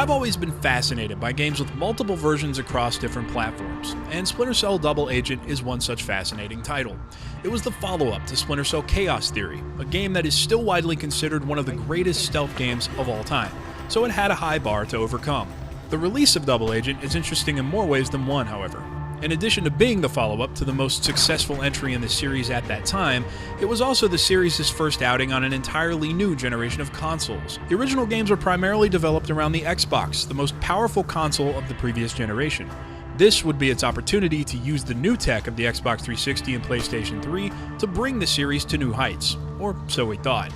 I've always been fascinated by games with multiple versions across different platforms, and Splinter Cell Double Agent is one such fascinating title. It was the follow-up to Splinter Cell Chaos Theory, a game that is still widely considered one of the greatest stealth games of all time, so it had a high bar to overcome. The release of Double Agent is interesting in more ways than one, however. In addition to being the follow-up to the most successful entry in the series at that time, it was also the series' first outing on an entirely new generation of consoles. The original games were primarily developed around the Xbox, the most powerful console of the previous generation. This would be its opportunity to use the new tech of the Xbox 360 and PlayStation 3 to bring the series to new heights, or so we thought.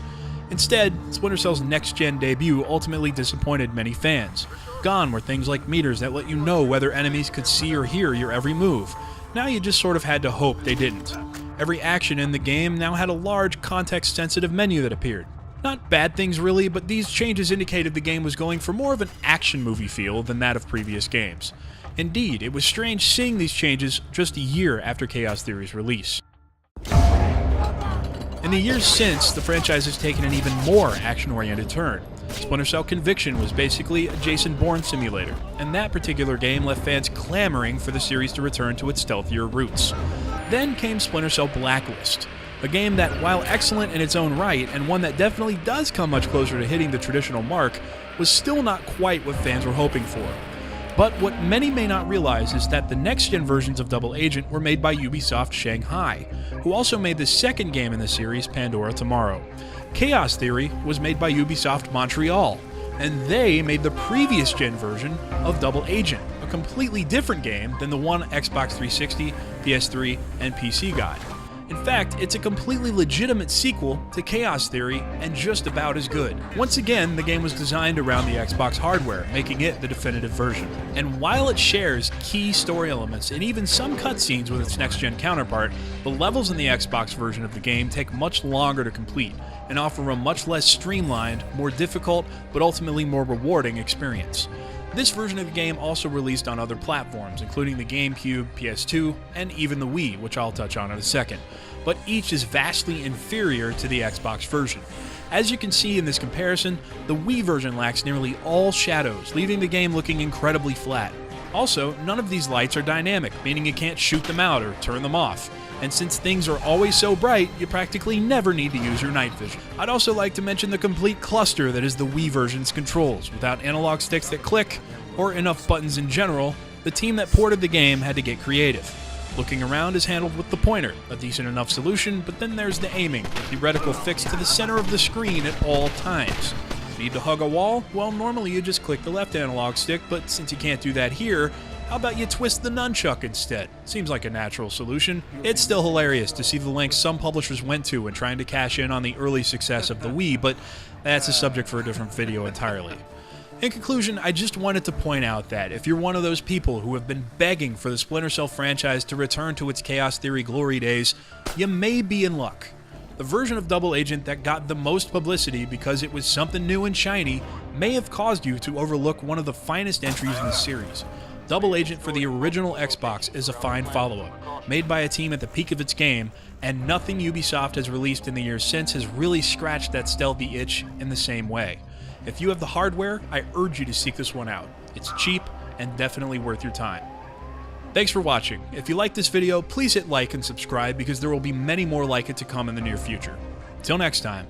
Instead, Splinter Cell's next-gen debut ultimately disappointed many fans. Gone were things like meters that let you know whether enemies could see or hear your every move. Now you just sort of had to hope they didn't. Every action in the game now had a large, context-sensitive menu that appeared. Not bad things really, but these changes indicated the game was going for more of an action movie feel than that of previous games. Indeed, it was strange seeing these changes just a year after Chaos Theory's release. In the years since, the franchise has taken an even more action-oriented turn. Splinter Cell Conviction was basically a Jason Bourne simulator, and that particular game left fans clamoring for the series to return to its stealthier roots. Then came Splinter Cell Blacklist, a game that, while excellent in its own right, and one that definitely does come much closer to hitting the traditional mark, was still not quite what fans were hoping for. But what many may not realize is that the next-gen versions of Double Agent were made by Ubisoft Shanghai, who also made the second game in the series, Pandora Tomorrow. Chaos Theory was made by Ubisoft Montreal, and they made the previous-gen version of Double Agent, a completely different game than the one Xbox 360, PS3, and PC got. In fact, it's a completely legitimate sequel to Chaos Theory and just about as good. Once again, the game was designed around the Xbox hardware, making it the definitive version. And while it shares key story elements and even some cutscenes with its next-gen counterpart, the levels in the Xbox version of the game take much longer to complete and offer a much less streamlined, more difficult, but ultimately more rewarding experience. This version of the game also released on other platforms, including the GameCube, PS2, and even the Wii, which I'll touch on in a second, but each is vastly inferior to the Xbox version. As you can see in this comparison, the Wii version lacks nearly all shadows, leaving the game looking incredibly flat. Also, none of these lights are dynamic, meaning you can't shoot them out or turn them off. And since things are always so bright, you practically never need to use your night vision. I'd also like to mention the complete cluster that is the Wii version's controls. Without analog sticks that click, or enough buttons in general, the team that ported the game had to get creative. Looking around is handled with the pointer, a decent enough solution, but then there's the aiming, with the reticle fixed to the center of the screen at all times. Need to hug a wall? Well, normally you just click the left analog stick, but since you can't do that here, how about you twist the nunchuck instead? Seems like a natural solution. It's still hilarious to see the lengths some publishers went to when trying to cash in on the early success of the Wii, but that's a subject for a different video entirely. In conclusion, I just wanted to point out that if you're one of those people who have been begging for the Splinter Cell franchise to return to its Chaos Theory glory days, you may be in luck. The version of Double Agent that got the most publicity because it was something new and shiny may have caused you to overlook one of the finest entries in the series. Double Agent for the original Xbox is a fine follow-up, made by a team at the peak of its game, and nothing Ubisoft has released in the years since has really scratched that stealthy itch in the same way. If you have the hardware, I urge you to seek this one out. It's cheap and definitely worth your time. Thanks for watching. If you liked this video, please hit like and subscribe because there will be many more like it to come in the near future. Till next time.